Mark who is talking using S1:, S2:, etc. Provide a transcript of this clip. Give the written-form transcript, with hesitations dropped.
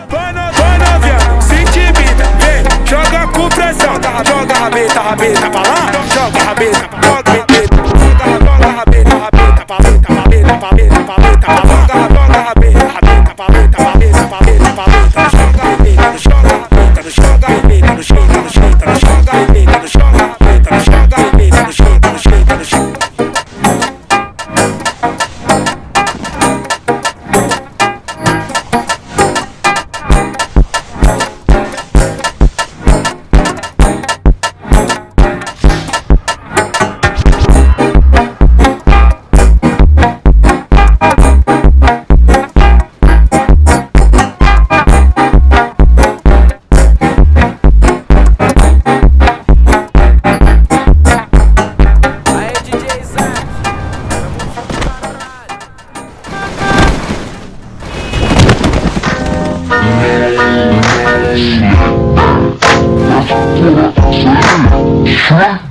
S1: Vai novinha, se intimida, vem, joga com pressão. Joga a rabeta pra lá, joga a rabeta, joga a rabeta, joga a rabeta, rabeta pra lá, rabeta pra lá, joga a rabeta, rabeta pra lá, rabeta pra lá, joga a rabeta, joga a rabeta, joga a rabeta, no chão, no chão, joga a rabeta, joga a rabeta, joga a rabeta, no chão, no chão, no chão.
S2: Sure.